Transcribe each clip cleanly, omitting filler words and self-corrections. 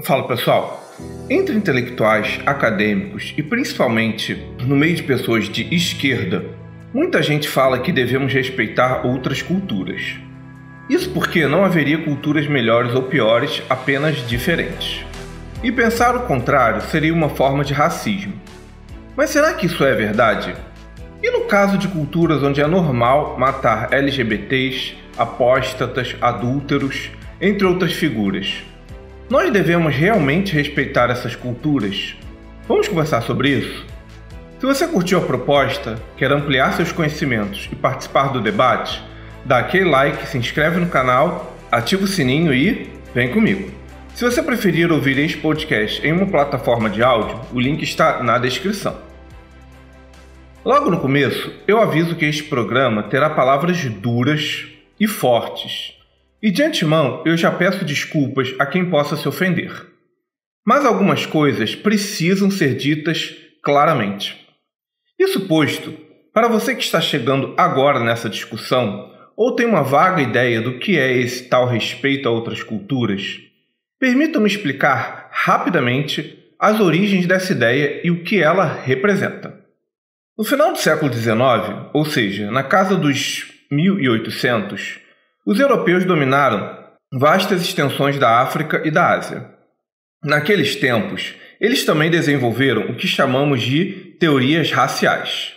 Fala pessoal, entre intelectuais, acadêmicos e principalmente no meio de pessoas de esquerda, muita gente fala que devemos respeitar outras culturas. Isso porque não haveria culturas melhores ou piores, apenas diferentes. E pensar o contrário seria uma forma de racismo. Mas será que isso é verdade? E no caso de culturas onde é normal matar LGBTs, apóstatas, adúlteros, entre outras figuras? Nós devemos realmente respeitar essas culturas? Vamos conversar sobre isso? Se você curtiu a proposta, quer ampliar seus conhecimentos e participar do debate, dá aquele like, se inscreve no canal, ativa o sininho e vem comigo. Se você preferir ouvir este podcast em uma plataforma de áudio, o link está na descrição. Logo no começo, eu aviso que este programa terá palavras duras e fortes. E de antemão, eu já peço desculpas a quem possa se ofender. Mas algumas coisas precisam ser ditas claramente. Isso posto, para você que está chegando agora nessa discussão, ou tem uma vaga ideia do que é esse tal respeito a outras culturas, permita-me explicar rapidamente as origens dessa ideia e o que ela representa. No final do século XIX, ou seja, na casa dos 1800, os europeus dominaram vastas extensões da África e da Ásia. Naqueles tempos, eles também desenvolveram o que chamamos de teorias raciais.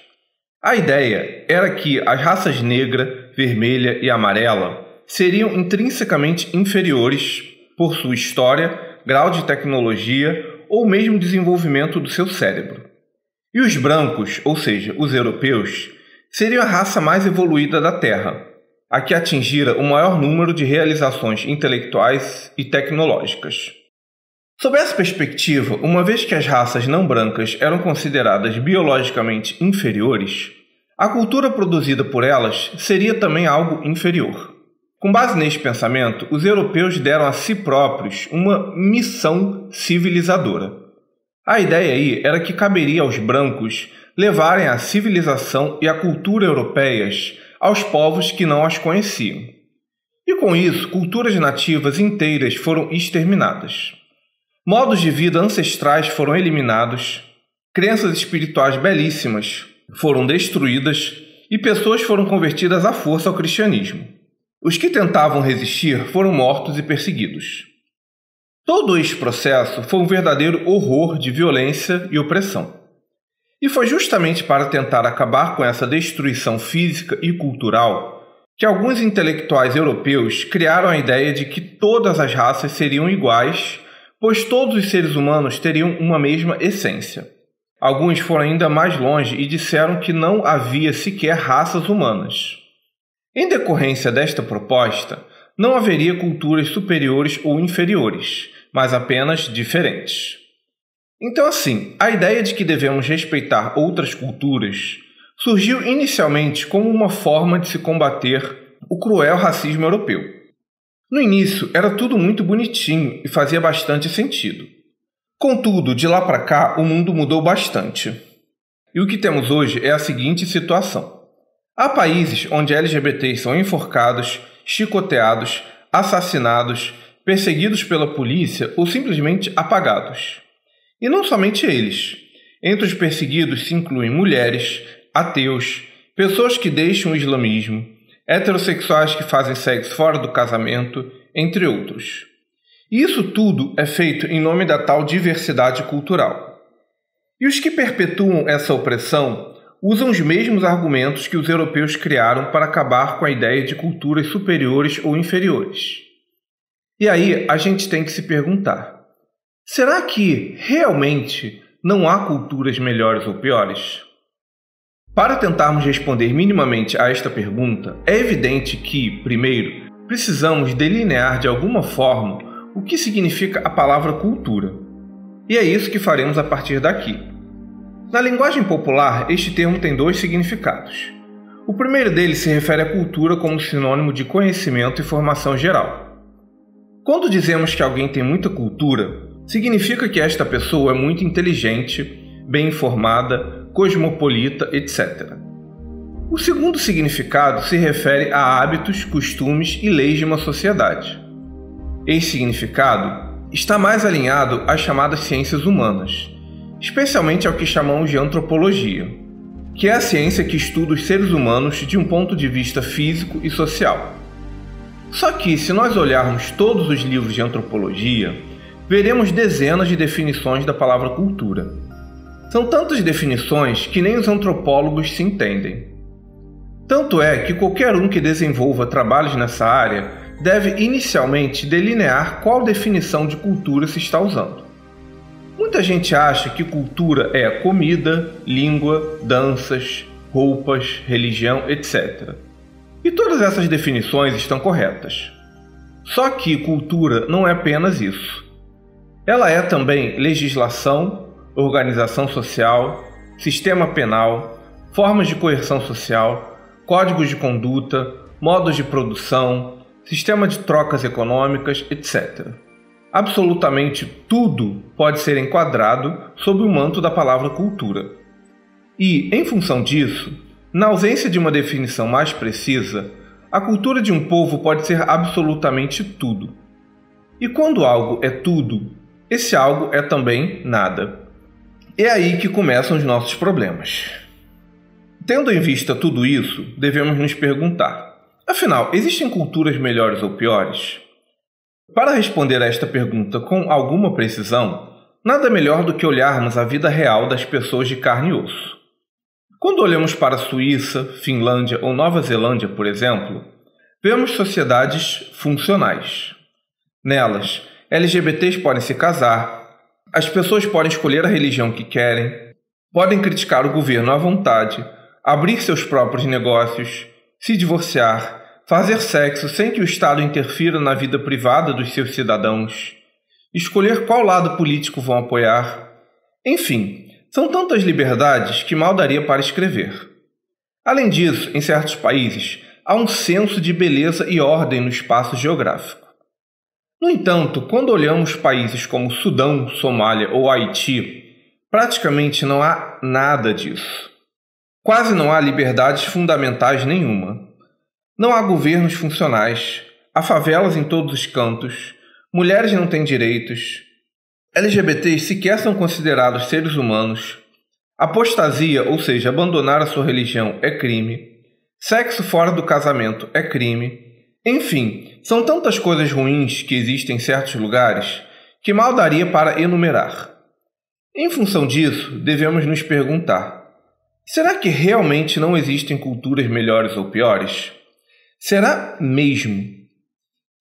A ideia era que as raças negra, vermelha e amarela seriam intrinsecamente inferiores por sua história, grau de tecnologia ou mesmo desenvolvimento do seu cérebro. E os brancos, ou seja, os europeus, seriam a raça mais evoluída da Terra, a que atingira o maior número de realizações intelectuais e tecnológicas. Sob essa perspectiva, uma vez que as raças não brancas eram consideradas biologicamente inferiores, a cultura produzida por elas seria também algo inferior. Com base neste pensamento, os europeus deram a si próprios uma missão civilizadora. A ideia aí era que caberia aos brancos levarem a civilização e a cultura europeias aos povos que não as conheciam. E com isso, culturas nativas inteiras foram exterminadas. Modos de vida ancestrais foram eliminados, crenças espirituais belíssimas foram destruídas e pessoas foram convertidas à força ao cristianismo. Os que tentavam resistir foram mortos e perseguidos. Todo este processo foi um verdadeiro horror de violência e opressão. E foi justamente para tentar acabar com essa destruição física e cultural que alguns intelectuais europeus criaram a ideia de que todas as raças seriam iguais, pois todos os seres humanos teriam uma mesma essência. Alguns foram ainda mais longe e disseram que não havia sequer raças humanas. Em decorrência desta proposta, não haveria culturas superiores ou inferiores, mas apenas diferentes. Então assim, a ideia de que devemos respeitar outras culturas surgiu inicialmente como uma forma de se combater o cruel racismo europeu. No início era tudo muito bonitinho e fazia bastante sentido. Contudo, de lá para cá o mundo mudou bastante. E o que temos hoje é a seguinte situação. Há países onde LGBTs são enforcados, chicoteados, assassinados, perseguidos pela polícia ou simplesmente apagados. E não somente eles. Entre os perseguidos se incluem mulheres, ateus, pessoas que deixam o islamismo, heterossexuais que fazem sexo fora do casamento, entre outros. E isso tudo é feito em nome da tal diversidade cultural. E os que perpetuam essa opressão usam os mesmos argumentos que os europeus criaram para acabar com a ideia de culturas superiores ou inferiores. E aí a gente tem que se perguntar: será que realmente não há culturas melhores ou piores? Para tentarmos responder minimamente a esta pergunta, é evidente que, primeiro, precisamos delinear de alguma forma o que significa a palavra cultura. E é isso que faremos a partir daqui. Na linguagem popular, este termo tem dois significados. O primeiro deles se refere à cultura como sinônimo de conhecimento e formação geral. Quando dizemos que alguém tem muita cultura, significa que esta pessoa é muito inteligente, bem informada, cosmopolita, etc. O segundo significado se refere a hábitos, costumes e leis de uma sociedade. Esse significado está mais alinhado às chamadas ciências humanas, especialmente ao que chamamos de antropologia, que é a ciência que estuda os seres humanos de um ponto de vista físico e social. Só que, se nós olharmos todos os livros de antropologia, veremos dezenas de definições da palavra cultura. São tantas definições que nem os antropólogos se entendem. Tanto é que qualquer um que desenvolva trabalhos nessa área deve inicialmente delinear qual definição de cultura se está usando. Muita gente acha que cultura é comida, língua, danças, roupas, religião, etc. E todas essas definições estão corretas. Só que cultura não é apenas isso. Ela é também legislação, organização social, sistema penal, formas de coerção social, códigos de conduta, modos de produção, sistema de trocas econômicas, etc. Absolutamente tudo pode ser enquadrado sob o manto da palavra cultura. E, em função disso, na ausência de uma definição mais precisa, a cultura de um povo pode ser absolutamente tudo. E quando algo é tudo, esse algo é também nada. É aí que começam os nossos problemas. Tendo em vista tudo isso, devemos nos perguntar: afinal, existem culturas melhores ou piores? Para responder a esta pergunta com alguma precisão, nada melhor do que olharmos a vida real das pessoas de carne e osso. Quando olhamos para a Suíça, Finlândia ou Nova Zelândia, por exemplo, vemos sociedades funcionais. Nelas, LGBTs podem se casar, as pessoas podem escolher a religião que querem, podem criticar o governo à vontade, abrir seus próprios negócios, se divorciar, fazer sexo sem que o Estado interfira na vida privada dos seus cidadãos, escolher qual lado político vão apoiar. Enfim, são tantas liberdades que mal daria para escrever. Além disso, em certos países, há um senso de beleza e ordem no espaço geográfico. No entanto, quando olhamos países como Sudão, Somália ou Haiti, praticamente não há nada disso. Quase não há liberdades fundamentais nenhuma. Não há governos funcionais, há favelas em todos os cantos, mulheres não têm direitos, LGBTs sequer são considerados seres humanos, apostasia, ou seja, abandonar a sua religião, é crime, sexo fora do casamento é crime. Enfim, são tantas coisas ruins que existem em certos lugares que mal daria para enumerar. Em função disso, devemos nos perguntar: será que realmente não existem culturas melhores ou piores? Será mesmo?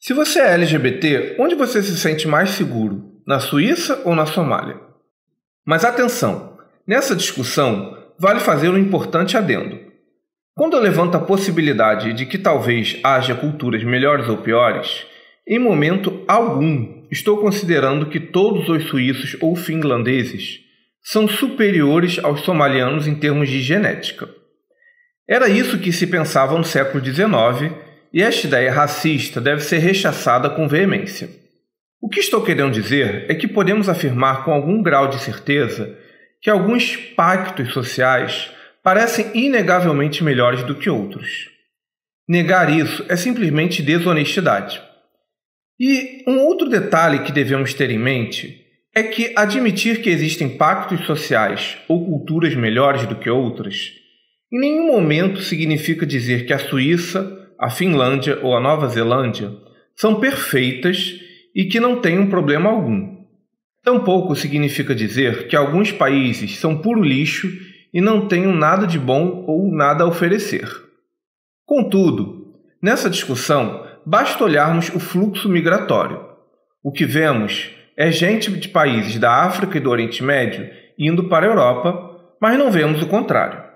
Se você é LGBT, onde você se sente mais seguro? Na Suíça ou na Somália? Mas atenção, nessa discussão vale fazer um importante adendo. Quando eu levanto a possibilidade de que talvez haja culturas melhores ou piores, em momento algum estou considerando que todos os suíços ou finlandeses são superiores aos somalianos em termos de genética. Era isso que se pensava no século XIX, e esta ideia racista deve ser rechaçada com veemência. O que estou querendo dizer é que podemos afirmar com algum grau de certeza que alguns pactos sociais parecem inegavelmente melhores do que outros. Negar isso é simplesmente desonestidade. E um outro detalhe que devemos ter em mente é que admitir que existem pactos sociais ou culturas melhores do que outras em nenhum momento significa dizer que a Suíça, a Finlândia ou a Nova Zelândia são perfeitas e que não têm um problema algum. Tampouco significa dizer que alguns países são puro lixo e não tenham nada de bom ou nada a oferecer. Contudo, nessa discussão, basta olharmos o fluxo migratório. O que vemos é gente de países da África e do Oriente Médio indo para a Europa, mas não vemos o contrário.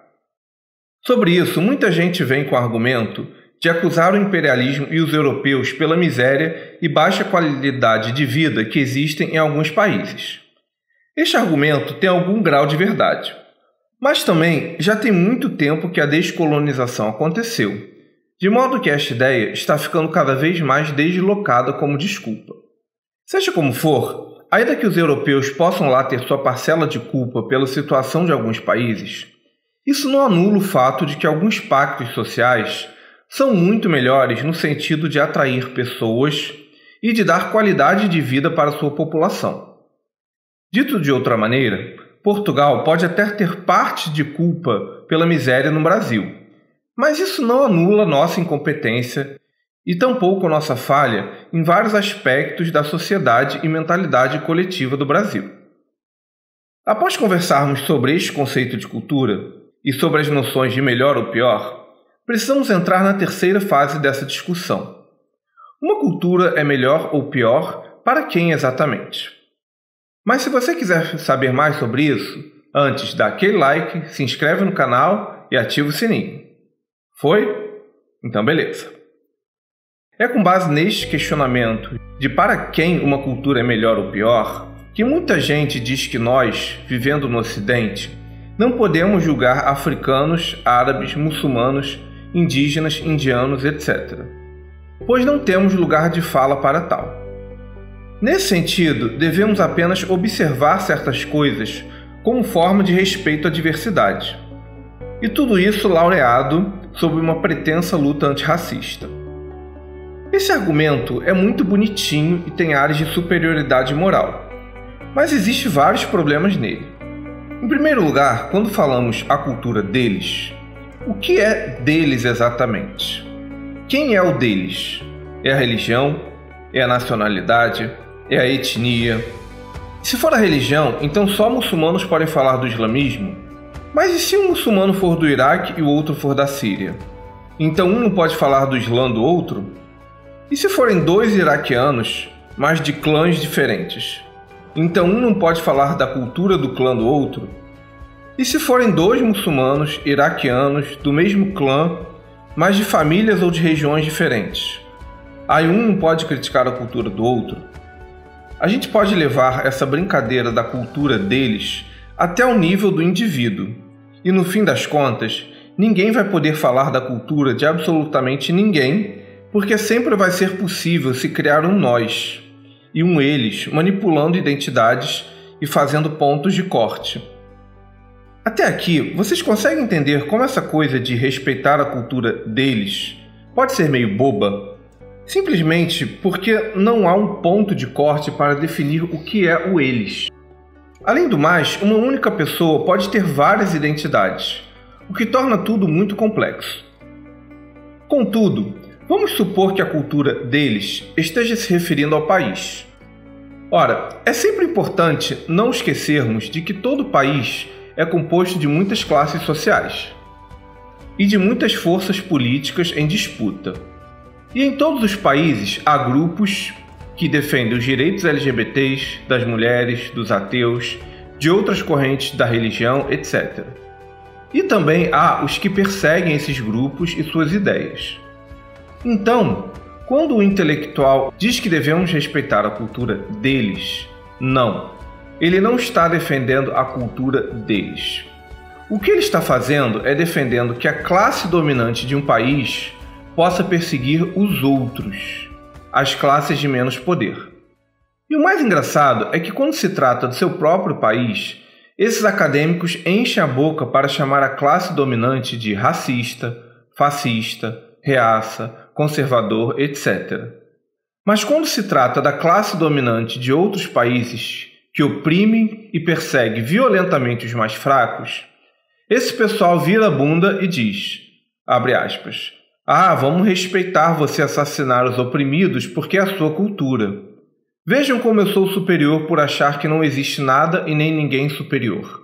Sobre isso, muita gente vem com o argumento de acusar o imperialismo e os europeus pela miséria e baixa qualidade de vida que existem em alguns países. Este argumento tem algum grau de verdade, mas também já tem muito tempo que a descolonização aconteceu, de modo que esta ideia está ficando cada vez mais deslocada como desculpa. Seja como for, ainda que os europeus possam lá ter sua parcela de culpa pela situação de alguns países, isso não anula o fato de que alguns pactos sociais são muito melhores no sentido de atrair pessoas e de dar qualidade de vida para sua população. Dito de outra maneira, Portugal pode até ter parte de culpa pela miséria no Brasil, mas isso não anula nossa incompetência e tampouco nossa falha em vários aspectos da sociedade e mentalidade coletiva do Brasil. Após conversarmos sobre este conceito de cultura e sobre as noções de melhor ou pior, precisamos entrar na terceira fase dessa discussão. Uma cultura é melhor ou pior para quem exatamente? Mas se você quiser saber mais sobre isso, antes dá aquele like, se inscreve no canal e ativa o sininho. Foi? Então beleza. É com base neste questionamento de para quem uma cultura é melhor ou pior, que muita gente diz que nós, vivendo no Ocidente, não podemos julgar africanos, árabes, muçulmanos, indígenas, indianos, etc., pois não temos lugar de fala para tal. Nesse sentido, devemos apenas observar certas coisas como forma de respeito à diversidade. E tudo isso laureado sob uma pretensa luta antirracista. Esse argumento é muito bonitinho e tem áreas de superioridade moral, mas existem vários problemas nele. Em primeiro lugar, quando falamos a cultura deles, o que é deles exatamente? Quem é o deles? É a religião? É a nacionalidade? É a etnia? Se for a religião, então só muçulmanos podem falar do islamismo? Mas e se um muçulmano for do Iraque e o outro for da Síria? Então um não pode falar do Islã do outro? E se forem dois iraquianos, mas de clãs diferentes? Então um não pode falar da cultura do clã do outro? E se forem dois muçulmanos iraquianos do mesmo clã, mas de famílias ou de regiões diferentes? Aí um não pode criticar a cultura do outro? A gente pode levar essa brincadeira da cultura deles até o nível do indivíduo. E no fim das contas, ninguém vai poder falar da cultura de absolutamente ninguém, porque sempre vai ser possível se criar um nós e um eles, manipulando identidades e fazendo pontos de corte. Até aqui, vocês conseguem entender como essa coisa de respeitar a cultura deles pode ser meio boba? Simplesmente porque não há um ponto de corte para definir o que é o eles. Além do mais, uma única pessoa pode ter várias identidades, o que torna tudo muito complexo. Contudo, vamos supor que a cultura deles esteja se referindo ao país. Ora, é sempre importante não esquecermos de que todo país é composto de muitas classes sociais e de muitas forças políticas em disputa. E em todos os países há grupos que defendem os direitos LGBTs, das mulheres, dos ateus, de outras correntes da religião, etc. E também há os que perseguem esses grupos e suas ideias. Então, quando o intelectual diz que devemos respeitar a cultura deles, não. Ele não está defendendo a cultura deles. O que ele está fazendo é defendendo que a classe dominante de um país possa perseguir os outros, as classes de menos poder. E o mais engraçado é que quando se trata do seu próprio país, esses acadêmicos enchem a boca para chamar a classe dominante de racista, fascista, reaça, conservador, etc. Mas quando se trata da classe dominante de outros países que oprimem e perseguem violentamente os mais fracos, esse pessoal vira a bunda e diz, abre aspas, vamos respeitar você assassinar os oprimidos porque é a sua cultura. Vejam como eu sou superior por achar que não existe nada e nem ninguém superior.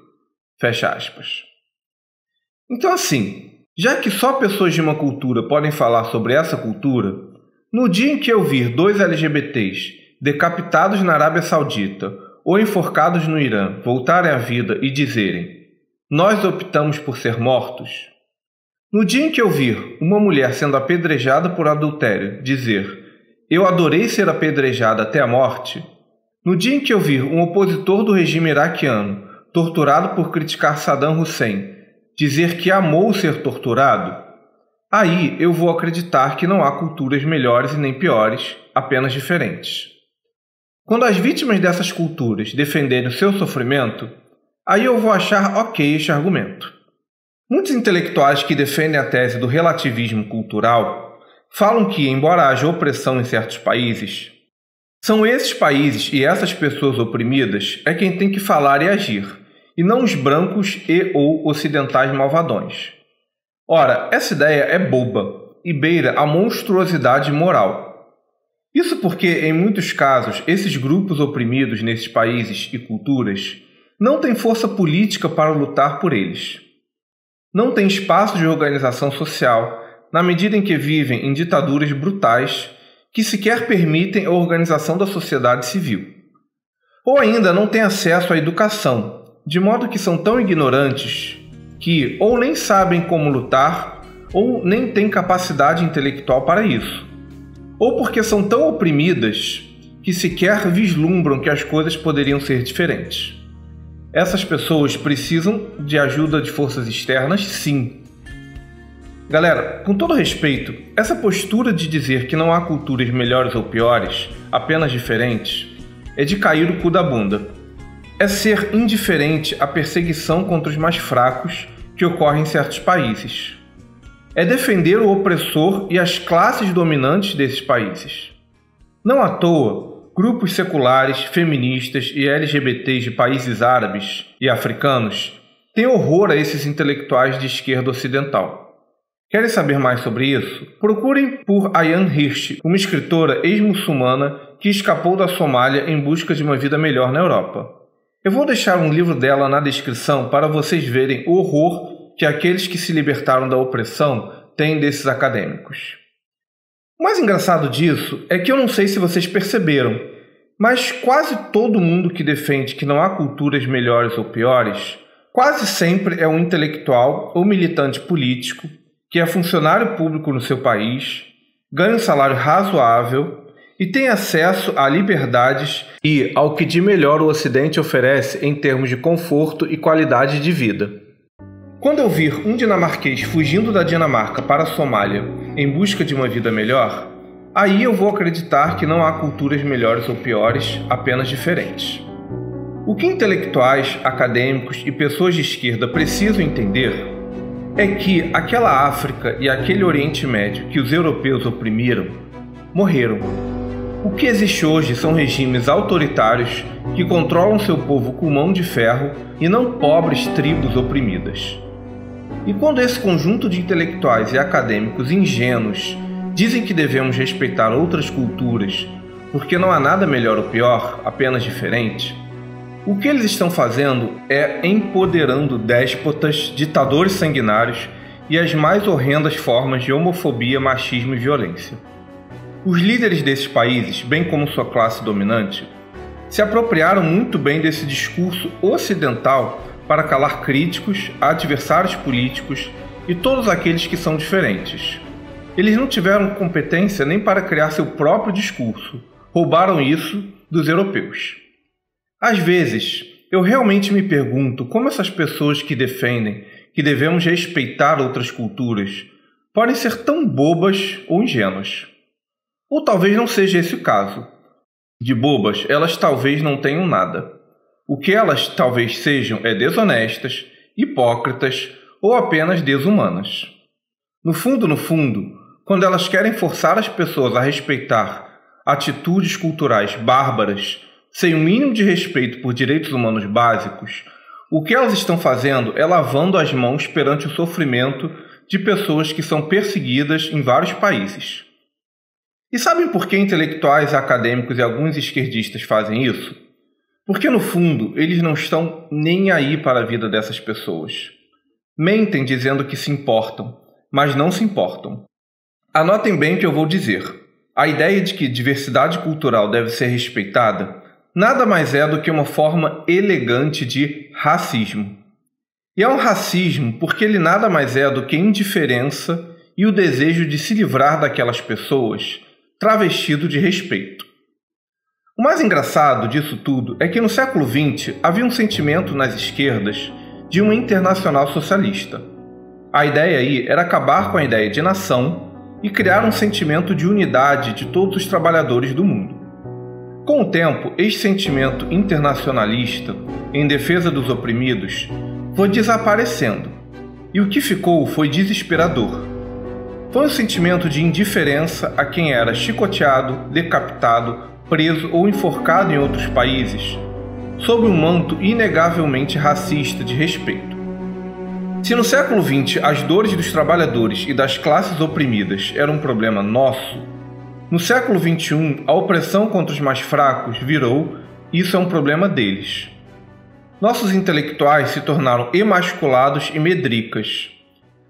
Fecha aspas. Então assim, já que só pessoas de uma cultura podem falar sobre essa cultura, no dia em que eu vir dois LGBTs decapitados na Arábia Saudita ou enforcados no Irã voltarem à vida e dizerem nós optamos por ser mortos, no dia em que eu vir uma mulher sendo apedrejada por adultério dizer eu adorei ser apedrejada até a morte, no dia em que eu vir um opositor do regime iraquiano torturado por criticar Saddam Hussein dizer que amou ser torturado, aí eu vou acreditar que não há culturas melhores e nem piores, apenas diferentes. Quando as vítimas dessas culturas defenderem o seu sofrimento, aí eu vou achar ok este argumento. Muitos intelectuais que defendem a tese do relativismo cultural falam que, embora haja opressão em certos países, São esses países e essas pessoas oprimidas é quem tem que falar e agir, e não os brancos e ou ocidentais malvadões. Ora, essa ideia é boba e beira a monstruosidade moral. Isso porque, em muitos casos, esses grupos oprimidos nesses países e culturas não têm força política para lutar por eles. Não têm espaço de organização social, na medida em que vivem em ditaduras brutais que sequer permitem a organização da sociedade civil. Ou ainda não têm acesso à educação, de modo que são tão ignorantes que ou nem sabem como lutar ou nem têm capacidade intelectual para isso. Ou porque são tão oprimidas que sequer vislumbram que as coisas poderiam ser diferentes. Essas pessoas precisam de ajuda de forças externas, sim. Galera, com todo respeito, essa postura de dizer que não há culturas melhores ou piores, apenas diferentes, é de cair o cu da bunda. É ser indiferente à perseguição contra os mais fracos que ocorre em certos países. É defender o opressor e as classes dominantes desses países. Não à toa, grupos seculares, feministas e LGBTs de países árabes e africanos têm horror a esses intelectuais de esquerda ocidental. Querem saber mais sobre isso? Procurem por Ayaan Hirsi, uma escritora ex-muçulmana que escapou da Somália em busca de uma vida melhor na Europa. Eu vou deixar um livro dela na descrição para vocês verem o horror que aqueles que se libertaram da opressão têm desses acadêmicos. O mais engraçado disso é que eu não sei se vocês perceberam, mas quase todo mundo que defende que não há culturas melhores ou piores, quase sempre é um intelectual ou militante político que é funcionário público no seu país, ganha um salário razoável e tem acesso a liberdades e ao que de melhor o Ocidente oferece em termos de conforto e qualidade de vida. Quando eu vir um dinamarquês fugindo da Dinamarca para a Somália em busca de uma vida melhor, aí eu vou acreditar que não há culturas melhores ou piores, apenas diferentes. O que intelectuais, acadêmicos e pessoas de esquerda precisam entender é que aquela África e aquele Oriente Médio que os europeus oprimiram, morreram. O que existe hoje são regimes autoritários que controlam seu povo com mão de ferro e não pobres tribos oprimidas. E quando esse conjunto de intelectuais e acadêmicos ingênuos dizem que devemos respeitar outras culturas porque não há nada melhor ou pior, apenas diferente, o que eles estão fazendo é empoderando déspotas, ditadores sanguinários e as mais horrendas formas de homofobia, machismo e violência. Os líderes desses países, bem como sua classe dominante, se apropriaram muito bem desse discurso ocidental para calar críticos, adversários políticos e todos aqueles que são diferentes. Eles não tiveram competência nem para criar seu próprio discurso, roubaram isso dos europeus. Às vezes, eu realmente me pergunto como essas pessoas que defendem que devemos respeitar outras culturas podem ser tão bobas ou ingênuas. Ou talvez não seja esse o caso. De bobas, elas talvez não tenham nada. O que elas talvez sejam é desonestas, hipócritas ou apenas desumanas. No fundo, quando elas querem forçar as pessoas a respeitar atitudes culturais bárbaras sem o mínimo de respeito por direitos humanos básicos, o que elas estão fazendo é lavando as mãos perante o sofrimento de pessoas que são perseguidas em vários países. E sabem por que intelectuais, acadêmicos e alguns esquerdistas fazem isso? Porque, no fundo, eles não estão nem aí para a vida dessas pessoas. Mentem dizendo que se importam, mas não se importam. Anotem bem o que eu vou dizer. A ideia de que diversidade cultural deve ser respeitada nada mais é do que uma forma elegante de racismo. E é um racismo porque ele nada mais é do que indiferença e o desejo de se livrar daquelas pessoas travestido de respeito. O mais engraçado disso tudo é que no século XX havia um sentimento nas esquerdas de uma internacional socialista. A ideia aí era acabar com a ideia de nação e criar um sentimento de unidade de todos os trabalhadores do mundo. Com o tempo, este sentimento internacionalista, em defesa dos oprimidos, foi desaparecendo, e o que ficou foi desesperador. Foi um sentimento de indiferença a quem era chicoteado, decapitado, preso ou enforcado em outros países, sob um manto inegavelmente racista de respeito. Se no século XX as dores dos trabalhadores e das classes oprimidas eram um problema nosso, no século XXI a opressão contra os mais fracos virou "isso é um problema deles". Nossos intelectuais se tornaram emasculados e medricas.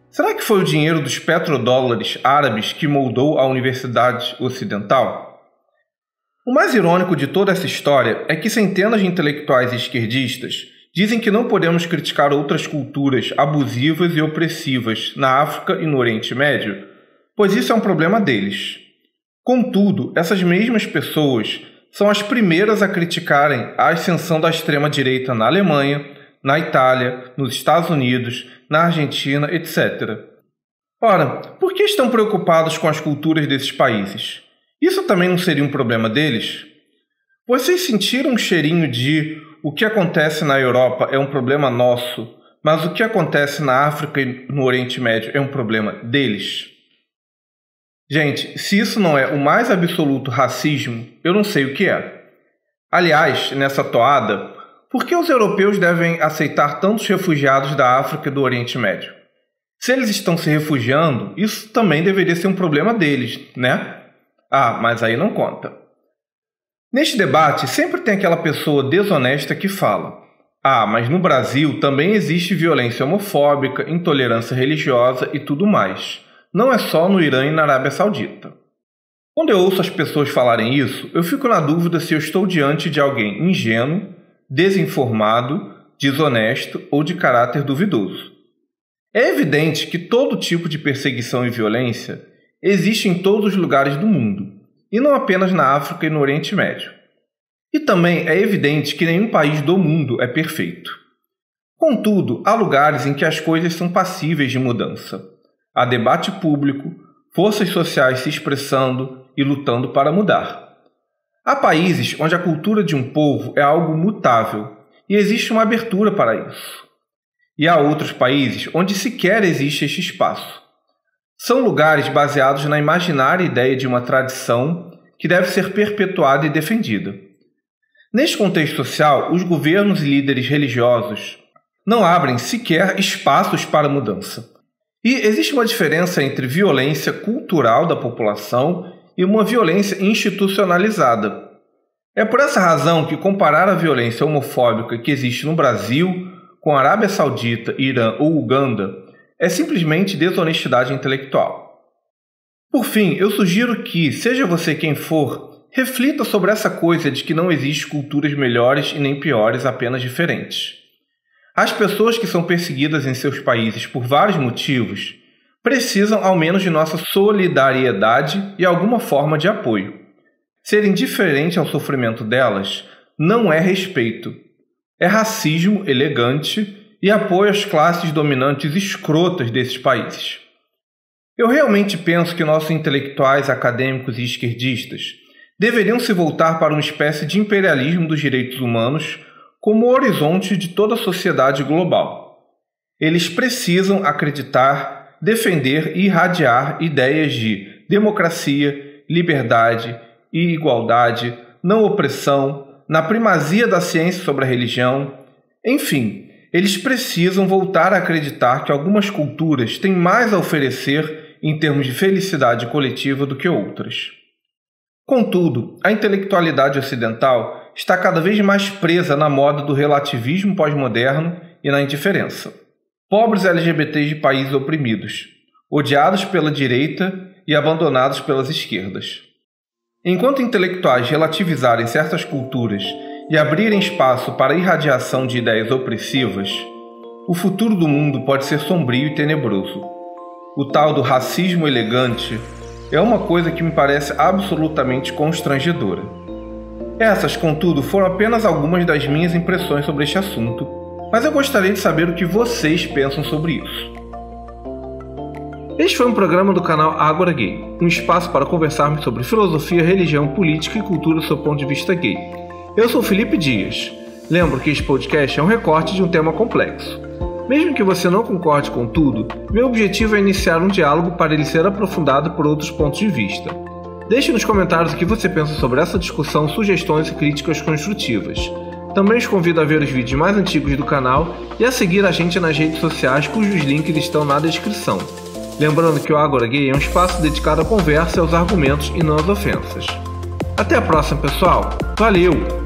Será que foi o dinheiro dos petrodólares árabes que moldou a Universidade Ocidental? O mais irônico de toda essa história é que centenas de intelectuais esquerdistas dizem que não podemos criticar outras culturas abusivas e opressivas na África e no Oriente Médio, pois isso é um problema deles. Contudo, essas mesmas pessoas são as primeiras a criticarem a ascensão da extrema-direita na Alemanha, na Itália, nos Estados Unidos, na Argentina, etc. Ora, por que estão preocupados com as culturas desses países? Isso também não seria um problema deles? Vocês sentiram um cheirinho de o que acontece na Europa é um problema nosso, mas o que acontece na África e no Oriente Médio é um problema deles? Gente, se isso não é o mais absoluto racismo, eu não sei o que é. Aliás, nessa toada, por que os europeus devem aceitar tantos refugiados da África e do Oriente Médio? Se eles estão se refugiando, isso também deveria ser um problema deles, né? Ah, mas aí não conta. Neste debate, sempre tem aquela pessoa desonesta que fala: ah, mas no Brasil também existe violência homofóbica, intolerância religiosa e tudo mais. Não é só no Irã e na Arábia Saudita. Quando eu ouço as pessoas falarem isso, eu fico na dúvida se eu estou diante de alguém ingênuo, desinformado, desonesto ou de caráter duvidoso. É evidente que todo tipo de perseguição e violência existe em todos os lugares do mundo, e não apenas na África e no Oriente Médio. E também é evidente que nenhum país do mundo é perfeito. Contudo, há lugares em que as coisas são passíveis de mudança. Há debate público, forças sociais se expressando e lutando para mudar. Há países onde a cultura de um povo é algo mutável e existe uma abertura para isso. E há outros países onde sequer existe este espaço. São lugares baseados na imaginária ideia de uma tradição que deve ser perpetuada e defendida. Neste contexto social, os governos e líderes religiosos não abrem sequer espaços para mudança. E existe uma diferença entre violência cultural da população e uma violência institucionalizada. É por essa razão que comparar a violência homofóbica que existe no Brasil com a Arábia Saudita, Irã ou Uganda é simplesmente desonestidade intelectual. Por fim, eu sugiro que, seja você quem for, reflita sobre essa coisa de que não existe culturas melhores e nem piores, apenas diferentes. As pessoas que são perseguidas em seus países por vários motivos precisam ao menos de nossa solidariedade e alguma forma de apoio. Ser indiferente ao sofrimento delas não é respeito. É racismo elegante e apoio às classes dominantes escrotas desses países. Eu realmente penso que nossos intelectuais, acadêmicos e esquerdistas deveriam se voltar para uma espécie de imperialismo dos direitos humanos como o horizonte de toda a sociedade global. Eles precisam acreditar, defender e irradiar ideias de democracia, liberdade e igualdade, não opressão, na primazia da ciência sobre a religião. Enfim, eles precisam voltar a acreditar que algumas culturas têm mais a oferecer em termos de felicidade coletiva do que outras. Contudo, a intelectualidade ocidental está cada vez mais presa na moda do relativismo pós-moderno e na indiferença. Pobres LGBTs de países oprimidos, odiados pela direita e abandonados pelas esquerdas. Enquanto intelectuais relativizarem certas culturas e abrirem espaço para a irradiação de ideias opressivas, o futuro do mundo pode ser sombrio e tenebroso. O tal do racismo elegante é uma coisa que me parece absolutamente constrangedora. Essas, contudo, foram apenas algumas das minhas impressões sobre este assunto, mas eu gostaria de saber o que vocês pensam sobre isso. Este foi um programa do canal Ágora Gay, um espaço para conversarmos sobre filosofia, religião, política e cultura do seu ponto de vista gay. Eu sou Felipe Dias. Lembro que este podcast é um recorte de um tema complexo. Mesmo que você não concorde com tudo, meu objetivo é iniciar um diálogo para ele ser aprofundado por outros pontos de vista. Deixe nos comentários o que você pensa sobre essa discussão, sugestões e críticas construtivas. Também os convido a ver os vídeos mais antigos do canal e a seguir a gente nas redes sociais, cujos links estão na descrição. Lembrando que o Agora Gay é um espaço dedicado à conversa e aos argumentos e não às ofensas. Até a próxima, pessoal! Valeu!